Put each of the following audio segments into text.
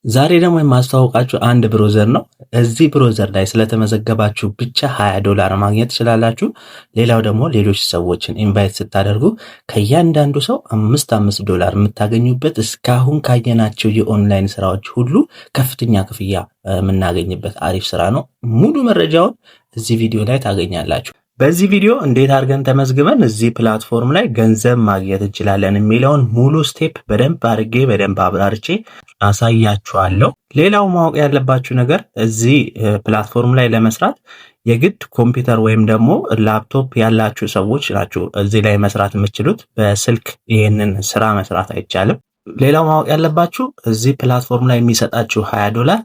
ዛሬ ደግሞ የማስተዋወቃችሁ አንድ ብሮዘር ነው። እዚህ ብሮዘር ላይ ስለተመዘገባችሁ ብቻ $20 ማግኘት ትችላላችሁ። ሌላው ደግሞ ሌሎች ሰዎችን ኢንቫይት ስታደርጉ ከእያንዳንዱ ሰው $5 የምታገኙበት እስካሁን ካየናቸው የኦንላይን ስራዎች ሁሉ ከፍተኛ ክፍያ የምናገኝበት አሪፍ ስራ ነው። ሙሉ መረጃውን እዚህ ቪዲዮ ላይ ታገኛላችሁ። በዚህ ቪዲዮ እንዴት አድርገን ተመዝግበን እዚህ ፕላትፎርም ላይ ገንዘብ ማግኘት እንችላለን የሚለውን ሙሉ ስቴፕ በደንብ አብራርቼ አሳያችኋለሁ። ሌላው ማወቅ ያለባችሁ ነገር እዚህ ፕላትፎርም ላይ ለመስራት የግድ ኮምፒውተር ወይም ደግሞ ላፕቶፕ ያላችሁ ሰዎች ናችሁ እዚህ ላይ መስራት የምትችሉት። በስልክ ይሄንን ስራ መስራት አይቻልም። ሌላው ማወቅ ያለባችሁ እዚህ ፕላትፎርም ላይ የሚሰጣችሁ $20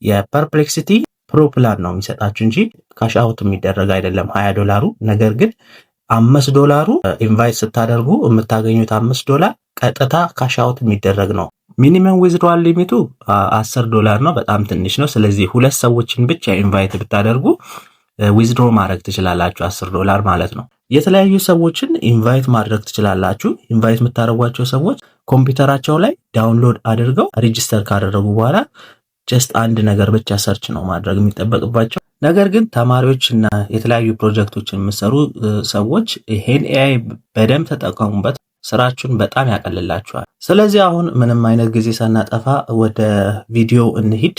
የፐርፕሌክሲቲ ፕሮ ፕላን ነው የሚሰጣችሁ እንጂ ካሽ አውት የሚደረግ አይደለም $20። ነገር ግን $5 ኢንቫይት ስታደርጉ የምታገኙት $5 ቀጥታ ካሽ አውት የሚደረግ ነው። ሚኒመም ዊዝድሮዋል ሊሚቱ $10 ነው፣ በጣም ትንሽ ነው። ስለዚህ 2 ሰዎችን ብቻ ኢንቫይት ብታደርጉ ዊዝድሮ ማድረግ ትችላላችሁ፣ $10 ማለት ነው። የተለያዩ ሰዎችን ኢንቫይት ማድረግ ትችላላችሁ። ኢንቫይት የምታደርጓቸው ሰዎች ኮምፒውተራቸው ላይ ዳውንሎድ አድርገው ሬጂስተር ካደረጉ በኋላ ጀስት አንድ ነገር ብቻ ሰርች ነው ማድረግ የሚጠበቅባቸው። ነገር ግን ተማሪዎች እና የተለያዩ ፕሮጀክቶችን የሚሰሩ ሰዎች ይሄን ኤአይ በደንብ ተጠቀሙበት፣ ስራችሁን በጣም ያቀልላችኋል። ስለዚህ አሁን ምንም አይነት ጊዜ ሳናጠፋ ወደ ቪዲዮ እንሂድ።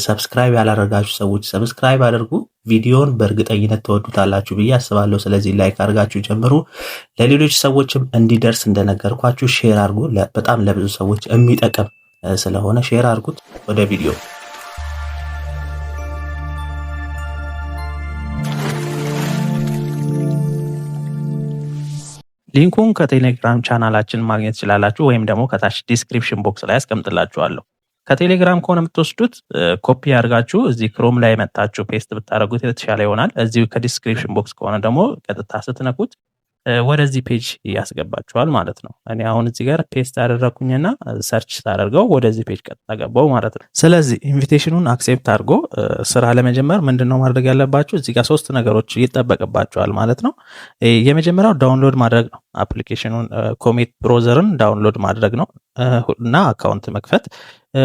ሰብስክራይብ ያላደረጋችሁ ሰዎች ሰብስክራይብ አድርጉ። ቪዲዮን በእርግጠኝነት ተወዱታላችሁ ብዬ አስባለሁ። ስለዚህ ላይክ አድርጋችሁ ጀምሩ። ለሌሎች ሰዎችም እንዲደርስ እንደነገርኳችሁ ሼር አድርጉ። በጣም ለብዙ ሰዎች የሚጠቅም ስለሆነ ሼር አድርጉት። ወደ ቪዲዮ ሊንኩን ከቴሌግራም ቻናላችን ማግኘት ትችላላችሁ፣ ወይም ደግሞ ከታች ዲስክሪፕሽን ቦክስ ላይ አስቀምጥላችኋለሁ። ከቴሌግራም ከሆነ የምትወስዱት ኮፒ አድርጋችሁ እዚህ ክሮም ላይ መጣችሁ ፔስት ብታደርጉት የተሻለ ይሆናል። እዚሁ ከዲስክሪፕሽን ቦክስ ከሆነ ደግሞ ቀጥታ ስትነኩት ወደዚህ ፔጅ ያስገባችኋል ማለት ነው። እኔ አሁን እዚህ ጋር ፔስት አደረኩኝና ሰርች ታደርገው ወደዚህ ፔጅ ቀጥታ ገባው ማለት ነው። ስለዚህ ኢንቪቴሽኑን አክሴፕት አድርጎ ስራ ለመጀመር ምንድነው ማድረግ ያለባችሁ? እዚህ ጋር 3 ነገሮች ይጠበቅባችኋል ማለት ነው። የመጀመሪያው ዳውንሎድ ማድረግ ነው። አፕሊኬሽኑን ኮሜት ብሮዘርን ዳውንሎድ ማድረግ ነው እና አካውንት መክፈት።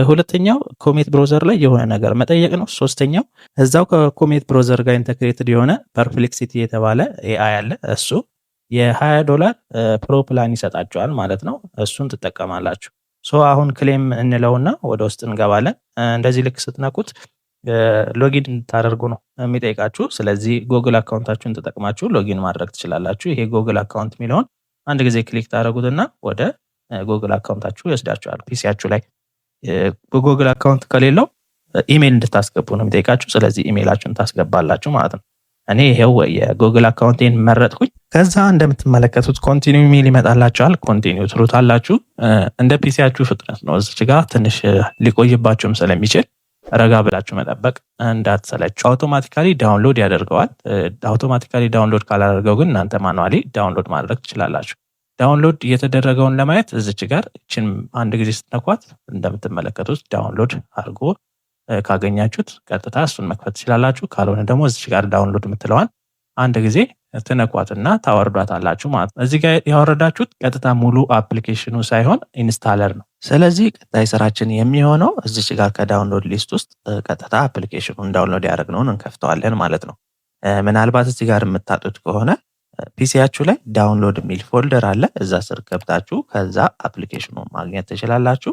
ሁለተኛው ኮሜት ብሮዘር ላይ የሆነ ነገር መጠየቅ ነው። ሶስተኛው እዛው ከኮሜት ብሮዘር ጋር ኢንተግሬትድ የሆነ ፐርፕሌክሲቲ የተባለ ኤአይ አለ። እሱ $20 ፕሮ ፕላን ይሰጣችኋል ማለት ነው። እሱን ትጠቀማላችሁ። አሁን ክሌም እንለውና ወደ ውስጥ እንገባለን። እንደዚህ ልክ ስትነኩት ሎጊን እንድታደርጉ ነው የሚጠይቃችሁ። ስለዚህ ጉግል አካውንታችሁን ተጠቅማችሁ ሎጊን ማድረግ ትችላላችሁ። ይሄ ጉግል አካውንት የሚለውን አንድ ጊዜ ክሊክ ታደርጉትና ወደ ጉግል አካውንታችሁ ይወስዳችኋል። ፒሲያችሁ ላይ በጉግል አካውንት ከሌለው ኢሜል እንድታስገቡ ነው የሚጠይቃችሁ። ስለዚህ ኢሜላችሁን ታስገባላችሁ ማለት ነው። እኔ ይሄው የጉግል አካውንቴን መረጥኩኝ። ከዛ እንደምትመለከቱት ኮንቲኒው ሚል ይመጣላችኋል። ኮንቲኒው ትሉታላችሁ። እንደ ፒሲያችሁ ፍጥነት ነው። እዚች ጋር ትንሽ ሊቆይባችሁም ስለሚችል ረጋ ብላችሁ መጠበቅ እንዳትሰለችሁ። አውቶማቲካሊ ዳውንሎድ ያደርገዋል። አውቶማቲካሊ ዳውንሎድ ካላደርገው ግን እናንተ ማኑዋሊ ዳውንሎድ ማድረግ ትችላላችሁ። ዳውንሎድ እየተደረገውን ለማየት እዚች ጋር እችን አንድ ጊዜ ስትነኳት እንደምትመለከቱት ዳውንሎድ አድርጎ ካገኛችሁት ቀጥታ እሱን መክፈት ትችላላችሁ። ካልሆነ ደግሞ እዚህ ጋር ዳውንሎድ የምትለዋን አንድ ጊዜ ትነኳትና ታወርዷታላችሁ ማለት ነው። እዚህ ጋር ያወረዳችሁት ቀጥታ ሙሉ አፕሊኬሽኑ ሳይሆን ኢንስታለር ነው። ስለዚህ ቀጣይ ስራችን የሚሆነው እዚህ ጋር ከዳውንሎድ ሊስት ውስጥ ቀጥታ አፕሊኬሽኑን ዳውንሎድ ያደረግነውን እንከፍተዋለን ማለት ነው። ምናልባት እዚህ ጋር የምታጡት ከሆነ ፒሲያችሁ ላይ ዳውንሎድ የሚል ፎልደር አለ። እዛ ስር ገብታችሁ ከዛ አፕሊኬሽኑን ማግኘት ትችላላችሁ።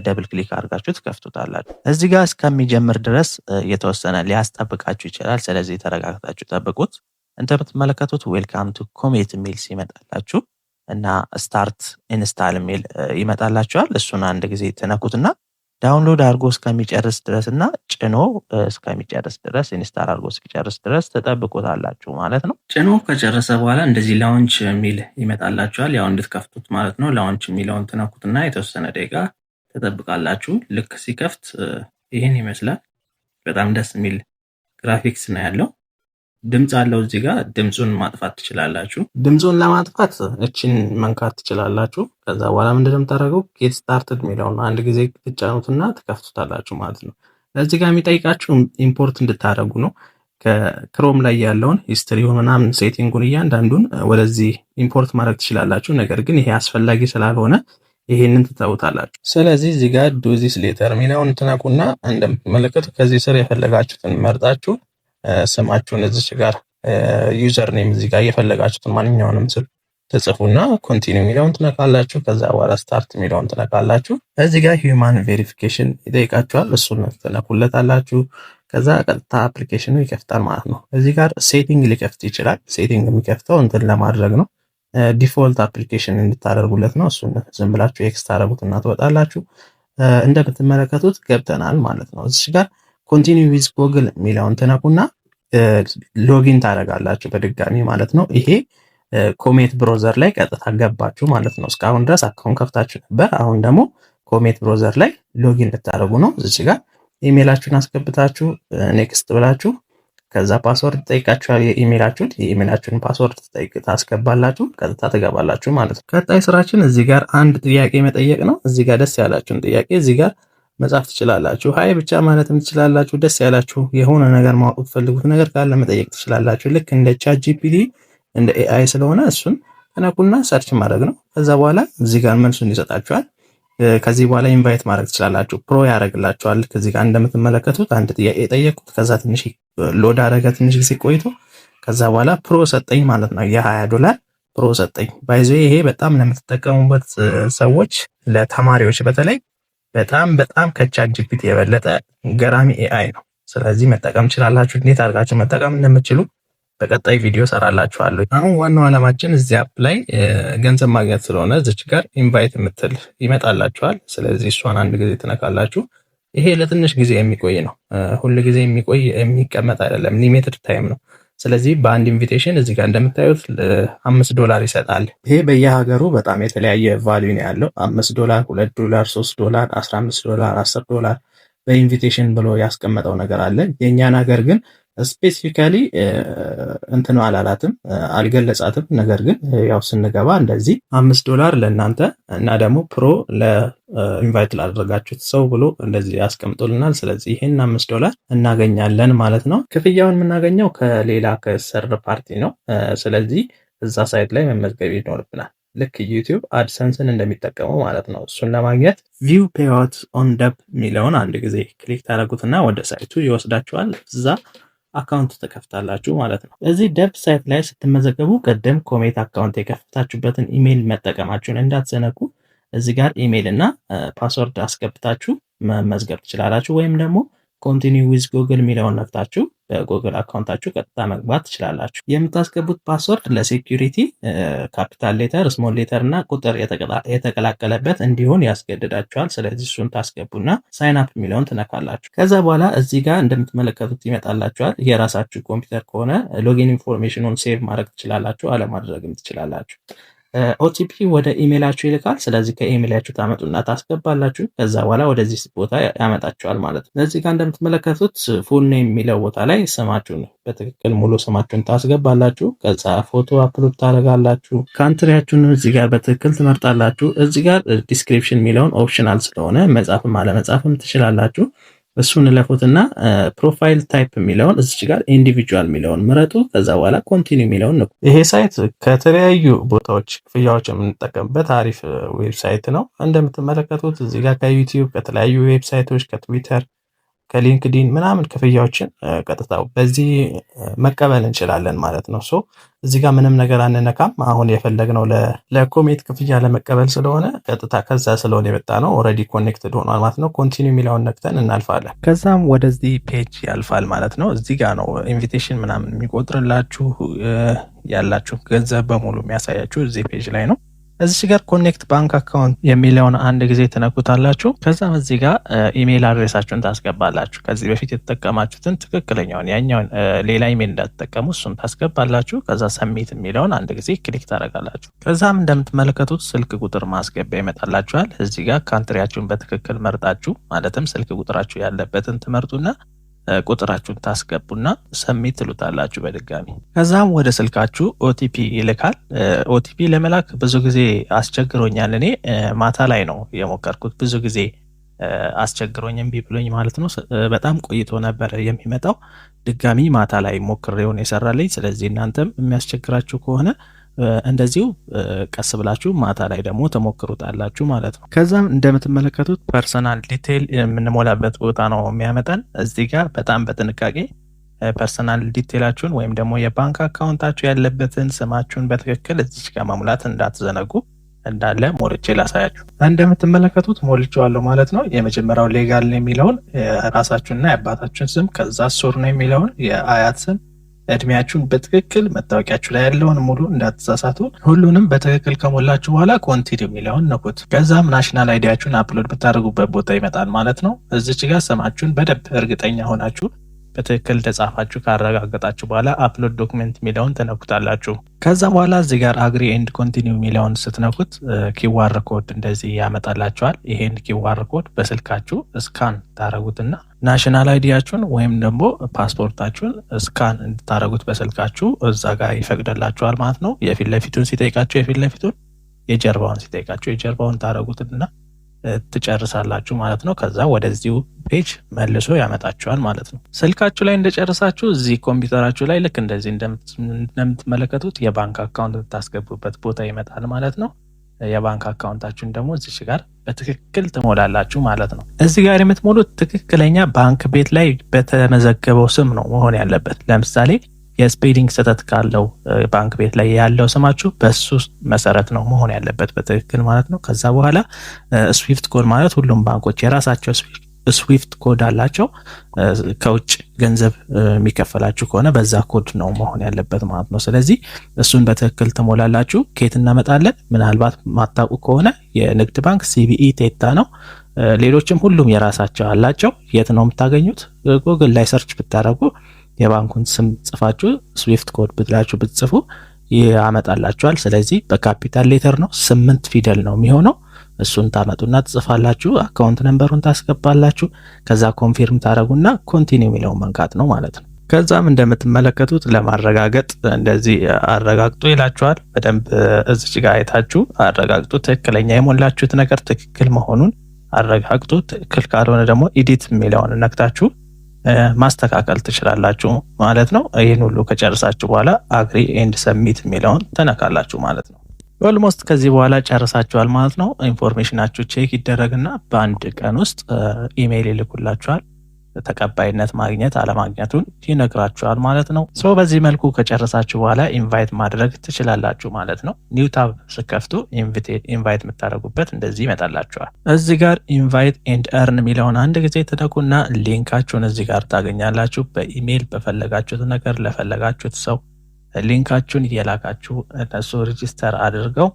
ደብል ክሊክ አድርጋችሁ ትከፍቱታላችሁ። እዚህ ጋር እስከሚጀምር ድረስ የተወሰነ ሊያስጠብቃችሁ ይችላል። ስለዚህ ተረጋግታችሁ ጠብቁት። እንደምትመለከቱት ዌልካም ቱ ኮሜት የሚል ሲመጣላችሁ እና ስታርት ኢንስታል የሚል ይመጣላችኋል። እሱን አንድ ጊዜ ትነኩትና ዳውንሎድ አድርጎ እስከሚጨርስ ድረስ እና ጭኖ እስከሚጨርስ ድረስ ኢንስታል አድርጎ እስኪጨርስ ድረስ ተጠብቁታላችሁ ማለት ነው። ጭኖ ከጨረሰ በኋላ እንደዚህ ላውንች የሚል ይመጣላችኋል። ያው እንድትከፍቱት ማለት ነው። ላውንች የሚለውን ትነኩትና የተወሰነ ደቂቃ ተጠብቃላችሁ። ልክ ሲከፍት ይሄን ይመስላል። በጣም ደስ የሚል ግራፊክስ ነው ያለው። ድምጽ አለው። እዚህ ጋር ድምጹን ማጥፋት ትችላላችሁ። ድምጹን ለማጥፋት እቺን መንካት ትችላላችሁ። ከዛ በኋላ ምንድነው የምታደርገው? ጌት ስታርትድ የሚለውን አንድ ጊዜ ትጫኑትና ትከፍቱታላችሁ ማለት ነው። እዚህ ጋር የሚጠይቃችሁ ኢምፖርት እንድታደርጉ ነው። ከክሮም ላይ ያለውን ሂስትሪውን ምናምን ሴቲንጉን እያንዳንዱን ወደዚህ ኢምፖርት ማድረግ ትችላላችሁ። ነገር ግን ይሄ አስፈላጊ ስላልሆነ ይሄንን ትተውታላችሁ። ስለዚህ እዚህ ጋር ዱ ዚስ ሌተር የሚለውን ትነኩና እንደምትመለከቱ ከዚህ ስር የፈለጋችሁትን መርጣችሁ ስማችሁን እዚች ጋር ዩዘር ኔም እዚህ ጋር የፈለጋችሁትን ማንኛውንም ስም ትጽፉና ኮንቲኒው የሚለውን ትነካላችሁ። ከዛ በኋላ ስታርት የሚለውን ትነካላችሁ። እዚህ ጋር ሂውማን ቬሪፊኬሽን ይጠይቃችኋል። እሱን ትነኩለታላችሁ። ከዛ ቀጥታ አፕሊኬሽኑ ይከፍታል ማለት ነው። እዚህ ጋር ሴቲንግ ሊከፍት ይችላል። ሴቲንግ የሚከፍተው እንትን ለማድረግ ነው፣ ዲፎልት አፕሊኬሽን እንድታደርጉለት ነው። እሱን ዝም ብላችሁ ኤክስ ታደርጉትና ትወጣላችሁ። እንደምትመለከቱት ገብተናል ማለት ነው። እዚህ ጋር ኮንቲኒው ዊዝ ጎግል የሚለውን ትነኩና ሎጊን ታደርጋላችሁ በድጋሚ ማለት ነው። ይሄ ኮሜት ብሮዘር ላይ ቀጥታ ገባችሁ ማለት ነው። እስካሁን ድረስ አካውንት ከፍታችሁ ነበር። አሁን ደግሞ ኮሜት ብሮዘር ላይ ሎጊን ልታደርጉ ነው። እዚህ ጋር ኢሜይላችሁን አስገብታችሁ ኔክስት ብላችሁ ከዛ ፓስወርድ ጠይቃችኋል። የኢሜይላችሁን ፓስወርድ ታስገባላችሁ። ቀጥታ ትገባላችሁ ማለት ነው። ቀጣይ ስራችን እዚህ ጋር አንድ ጥያቄ መጠየቅ ነው። እዚህ ጋር ደስ ያላችሁን ጥያቄ እዚህ ጋር መጻፍ ትችላላችሁ። ሃይ ብቻ ማለትም ትችላላችሁ። ደስ ያላችሁ የሆነ ነገር ማወቅ ትፈልጉት ነገር ካለ መጠየቅ ትችላላችሁ። ልክ እንደ ቻት ጂፒቲ እንደ ኤአይ ስለሆነ እሱን ተነኩና ሰርች ማድረግ ነው። ከዛ በኋላ እዚህ ጋር መልሱን ይሰጣችኋል። ከዚህ በኋላ ኢንቫይት ማድረግ ትችላላችሁ። ፕሮ ያደርግላችኋል። ከዚህ ጋር እንደምትመለከቱት አንድ ጥያቄ የጠየቁት ከዛ ትንሽ ሎድ አደረገ፣ ትንሽ ጊዜ ቆይቶ ከዛ በኋላ ፕሮ ሰጠኝ ማለት ነው። $20 ፕሮ ሰጠኝ። ባይዞ ይሄ በጣም ለምትጠቀሙበት ሰዎች፣ ለተማሪዎች በተለይ በጣም ከቻት ጂፒቲ የበለጠ ገራሚ ኤአይ ነው። ስለዚህ መጠቀም ትችላላችሁ። እንዴት አድርጋችሁ መጠቀም እንደምትችሉ በቀጣይ ቪዲዮ ሰራላችኋለሁ። አሁን ዋናው ዓላማችን እዚህ አፕ ላይ ገንዘብ ማግኘት ስለሆነ እዚች ጋር ኢንቫይት የምትል ይመጣላችኋል። ስለዚህ እሷን አንድ ጊዜ ትነካላችሁ። ይሄ ለትንሽ ጊዜ የሚቆይ ነው። ሁሉ ጊዜ የሚቀመጥ አይደለም፣ ሊሚትድ ታይም ነው። ስለዚህ በአንድ ኢንቪቴሽን እዚህ ጋር እንደምታዩት $5 ይሰጣል። ይሄ በየሀገሩ በጣም የተለያየ ቫልዩ ነው ያለው። $5፣ $2፣ $3፣ $15፣ $10 በኢንቪቴሽን ብሎ ያስቀመጠው ነገር አለ። የእኛን ሀገር ግን ስፔሲፊካሊ እንትኑ አላላትም፣ አልገለጻትም። ነገር ግን ያው ስንገባ እንደዚህ $5 ለእናንተ እና ደግሞ ፕሮ ለኢንቫይት ላደረጋችሁት ሰው ብሎ እንደዚህ ያስቀምጡልናል። ስለዚህ ይህን $5 እናገኛለን ማለት ነው። ክፍያውን የምናገኘው ከሌላ ከሰርድ ፓርቲ ነው። ስለዚህ እዛ ሳይት ላይ መመዝገብ ይኖርብናል። ልክ ዩቲዩብ አድሰንስን እንደሚጠቀመው ማለት ነው። እሱን ለማግኘት ቪው ፔይአውት ኦን ደብ የሚለውን አንድ ጊዜ ክሊክ ታደርጉትና ወደ ሳይቱ ይወስዳችኋል። እዛ አካውንት ተከፍታላችሁ ማለት ነው። እዚህ ደብ ሳይት ላይ ስትመዘገቡ ቀደም ኮሜት አካውንት የከፍታችሁበትን ኢሜይል መጠቀማችሁን እንዳትዘነጉ። እዚህ ጋር ኢሜይል እና ፓስወርድ አስገብታችሁ መመዝገብ ትችላላችሁ። ወይም ደግሞ ኮንቲኒው ዊዝ ጉግል የሚለውን ነክታችሁ በጉግል አካውንታችሁ ቀጥታ መግባት ትችላላችሁ። የምታስገቡት ፓስወርድ ለሴኩሪቲ ካፒታል ሌተር፣ ስሞል ሌተር እና ቁጥር የተቀላቀለበት እንዲሆን ያስገድዳችኋል። ስለዚህ እሱን ታስገቡና ሳይን አፕ የሚለውን ትነካላችሁ። ከዛ በኋላ እዚህ ጋር እንደምትመለከቱት ይመጣላችኋል። የራሳችሁ ኮምፒውተር ከሆነ ሎጊን ኢንፎርሜሽኑን ሴቭ ማድረግ ትችላላችሁ፣ አለማድረግም ትችላላችሁ። ኦቲፒ ወደ ኢሜይላችሁ ይልካል። ስለዚህ ከኢሜይላችሁ ታመጡና ታስገባላችሁ። ከዛ በኋላ ወደዚህ ቦታ ያመጣችኋል ማለት ነው። እዚህ ጋር እንደምትመለከቱት ፉል ኔም የሚለው ቦታ ላይ ስማችሁን በትክክል ሙሉ ስማችሁን ታስገባላችሁ። ከዛ ፎቶ አፕሎድ ታደርጋላችሁ። ካንትሪያችሁን እዚህ ጋር በትክክል ትመርጣላችሁ። እዚህ ጋር ዲስክሪፕሽን የሚለውን ኦፕሽናል ስለሆነ መጻፍም አለመጻፍም ትችላላችሁ። እሱን ለፉትና ፕሮፋይል ታይፕ የሚለውን እዚህ ጋር ኢንዲቪጁዋል የሚለውን ምረጡ። ከዛ በኋላ ኮንቲኒው የሚለውን ነው። ይሄ ሳይት ከተለያዩ ቦታዎች ክፍያዎች የምንጠቀምበት አሪፍ ዌብሳይት ነው። እንደምትመለከቱት እዚህ ጋር ከዩቲዩብ፣ ከተለያዩ ዌብሳይቶች፣ ከትዊተር፣ ከሊንክዲን ምናምን ክፍያዎችን ቀጥታ በዚህ መቀበል እንችላለን ማለት ነው። ሶ እዚህ ጋር ምንም ነገር አንነካም። አሁን የፈለግነው ለኮሜት ክፍያ ለመቀበል ስለሆነ ቀጥታ ከዛ ስለሆነ የመጣ ነው። ኦልሬዲ ኮኔክትድ ሆኗል ማለት ነው። ኮንቲኒው የሚለውን ነክተን እናልፋለን። ከዛም ወደዚህ ፔጅ ያልፋል ማለት ነው። እዚህ ጋር ነው ኢንቪቴሽን ምናምን የሚቆጥርላችሁ፣ ያላችሁ ገንዘብ በሙሉ የሚያሳያችሁ እዚህ ፔጅ ላይ ነው። እዚህ ጋር ኮኔክት ባንክ አካውንት የሚለውን አንድ ጊዜ ትነኩታላችሁ። ከዛም እዚህ ጋር ኢሜይል አድሬሳችሁን ታስገባላችሁ። ከዚህ በፊት የተጠቀማችሁትን ትክክለኛውን ያኛውን ሌላ ኢሜይል እንዳትጠቀሙ እሱን ታስገባላችሁ። ከዛ ሰሚት የሚለውን አንድ ጊዜ ክሊክ ታደርጋላችሁ። ከዛም እንደምትመለከቱት ስልክ ቁጥር ማስገቢያ ይመጣላችኋል። እዚህ ጋር ካንትሪያችሁን በትክክል መርጣችሁ ማለትም ስልክ ቁጥራችሁ ያለበትን ትመርጡና ቁጥራችሁን ታስገቡና ሰሚት ትሉታላችሁ በድጋሚ። ከዛም ወደ ስልካችሁ ኦቲፒ ይልካል። ኦቲፒ ለመላክ ብዙ ጊዜ አስቸግሮኛል። እኔ ማታ ላይ ነው የሞከርኩት። ብዙ ጊዜ አስቸግሮኝ እምቢ ብሎኝ ማለት ነው። በጣም ቆይቶ ነበር የሚመጣው። ድጋሚ ማታ ላይ ሞክሬውን የሰራልኝ። ስለዚህ እናንተም የሚያስቸግራችሁ ከሆነ እንደዚሁ ቀስ ብላችሁ ማታ ላይ ደግሞ ተሞክሩታላችሁ ማለት ነው። ከዛም እንደምትመለከቱት ፐርሰናል ዲቴይል የምንሞላበት ቦታ ነው የሚያመጣን። እዚህ ጋር በጣም በጥንቃቄ ፐርሰናል ዲቴይላችሁን ወይም ደግሞ የባንክ አካውንታችሁ ያለበትን ስማችሁን በትክክል እዚች ጋር መሙላት እንዳትዘነጉ። እንዳለ ሞልቼ ላሳያችሁ። እንደምትመለከቱት ሞልቼዋለሁ ማለት ነው። የመጀመሪያው ሌጋል የሚለውን የራሳችሁንና የአባታችሁን ስም፣ ከዛ ሶር ነው የሚለውን የአያት ስም፣ እድሜያችሁን በትክክል መታወቂያችሁ ላይ ያለውን ሙሉ እንዳትሳሳቱ። ሁሉንም በትክክል ከሞላችሁ በኋላ ኮንቲኒ የሚለውን ነኩት። ከዛም ናሽናል አይዲያችሁን አፕሎድ ብታደርጉበት ቦታ ይመጣል ማለት ነው። እዚች ጋር ስማችሁን በደንብ እርግጠኛ ሆናችሁ በትክክል ተጻፋችሁ ካረጋገጣችሁ በኋላ አፕሎድ ዶክመንት የሚለውን ተነኩታላችሁ። ከዛ በኋላ እዚህ ጋር አግሪ ኤንድ ኮንቲኒው የሚለውን ስትነኩት ኪዋር ኮድ እንደዚህ ያመጣላችኋል። ይሄን ኪዋር ኮድ በስልካችሁ ስካን ታረጉትና ናሽናል አይዲያችሁን ወይም ደግሞ ፓስፖርታችሁን ስካን እንድታረጉት በስልካችሁ እዛ ጋር ይፈቅድላችኋል ማለት ነው። የፊት ለፊቱን ሲጠይቃችሁ የፊት ለፊቱን፣ የጀርባውን ሲጠይቃችሁ የጀርባውን ታረጉትና ትጨርሳላችሁ ማለት ነው። ከዛ ወደዚሁ ፔጅ መልሶ ያመጣችኋል ማለት ነው። ስልካችሁ ላይ እንደጨርሳችሁ እዚህ ኮምፒውተራችሁ ላይ ልክ እንደዚህ እንደምትመለከቱት የባንክ አካውንት የምታስገቡበት ቦታ ይመጣል ማለት ነው። የባንክ አካውንታችሁን ደግሞ እዚች ጋር በትክክል ትሞላላችሁ ማለት ነው። እዚህ ጋር የምትሞሉት ትክክለኛ ባንክ ቤት ላይ በተመዘገበው ስም ነው መሆን ያለበት። ለምሳሌ የስፔሊንግ ስህተት ካለው ባንክ ቤት ላይ ያለው ስማችሁ በሱ መሰረት ነው መሆን ያለበት በትክክል ማለት ነው። ከዛ በኋላ ስዊፍት ኮድ ማለት ሁሉም ባንኮች የራሳቸው ስዊፍት ኮድ አላቸው። ከውጭ ገንዘብ የሚከፈላችሁ ከሆነ በዛ ኮድ ነው መሆን ያለበት ማለት ነው። ስለዚህ እሱን በትክክል ትሞላላችሁ። ኬት እናመጣለን? ምናልባት ማታውቁ ከሆነ የንግድ ባንክ ሲቢኢ ቴታ ነው። ሌሎችም ሁሉም የራሳቸው አላቸው። የት ነው የምታገኙት? ጉግል ላይ ሰርች ብታደርጉ የባንኩን ስም ጽፋችሁ ስዊፍት ኮድ ብላችሁ ብትጽፉ ያመጣላችኋል። ስለዚህ በካፒታል ሌተር ነው፣ 8 ፊደል ነው የሚሆነው። እሱን ታመጡና ትጽፋላችሁ። አካውንት ነምበሩን ታስገባላችሁ። ከዛ ኮንፊርም ታደረጉና ኮንቲኒው የሚለውን መንካት ነው ማለት ነው። ከዛም እንደምትመለከቱት ለማረጋገጥ እንደዚህ አረጋግጡ ይላችኋል። በደንብ እዚች ጋር አይታችሁ አረጋግጡ። ትክክለኛ የሞላችሁት ነገር ትክክል መሆኑን አረጋግጡ። ትክክል ካልሆነ ደግሞ ኢዲት የሚለውን ነክታችሁ ማስተካከል ትችላላችሁ ማለት ነው። ይህን ሁሉ ከጨርሳችሁ በኋላ አግሪ ኤንድ ሰሚት የሚለውን ተነካላችሁ ማለት ነው። ኦልሞስት ከዚህ በኋላ ጨርሳችኋል ማለት ነው። ኢንፎርሜሽናችሁ ቼክ ይደረግና በአንድ ቀን ውስጥ ኢሜይል ይልኩላችኋል። ተቀባይነት ማግኘት አለማግኘቱን ይነግራችኋል ማለት ነው። ሶ በዚህ መልኩ ከጨረሳችሁ በኋላ ኢንቫይት ማድረግ ትችላላችሁ ማለት ነው። ኒው ታብ ስከፍቱ ኢንቫይት የምታደርጉበት እንደዚህ ይመጣላችኋል። እዚህ ጋር ኢንቫይት ኤንድ እርን የሚለውን አንድ ጊዜ ትነኩና ሊንካችሁን እዚህ ጋር ታገኛላችሁ። በኢሜይል በፈለጋችሁት ነገር ለፈለጋችሁት ሰው ሊንካችሁን እየላካችሁ እነሱ ሬጂስተር አድርገው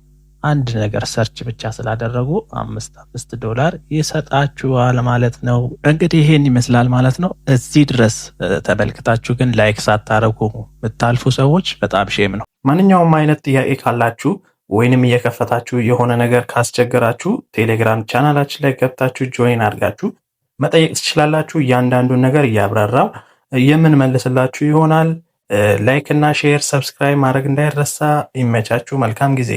አንድ ነገር ሰርች ብቻ ስላደረጉ $5 ይሰጣችኋል ማለት ነው። እንግዲህ ይሄን ይመስላል ማለት ነው። እዚህ ድረስ ተመልክታችሁ ግን ላይክ ሳታረጉ የምታልፉ ሰዎች በጣም ሼም ነው። ማንኛውም አይነት ጥያቄ ካላችሁ ወይንም እየከፈታችሁ የሆነ ነገር ካስቸገራችሁ ቴሌግራም ቻናላችን ላይ ገብታችሁ ጆይን አድርጋችሁ መጠየቅ ትችላላችሁ። እያንዳንዱን ነገር እያብራራው የምንመልስላችሁ ይሆናል። ላይክ እና ሼር፣ ሰብስክራይብ ማድረግ እንዳይረሳ። ይመቻችሁ። መልካም ጊዜ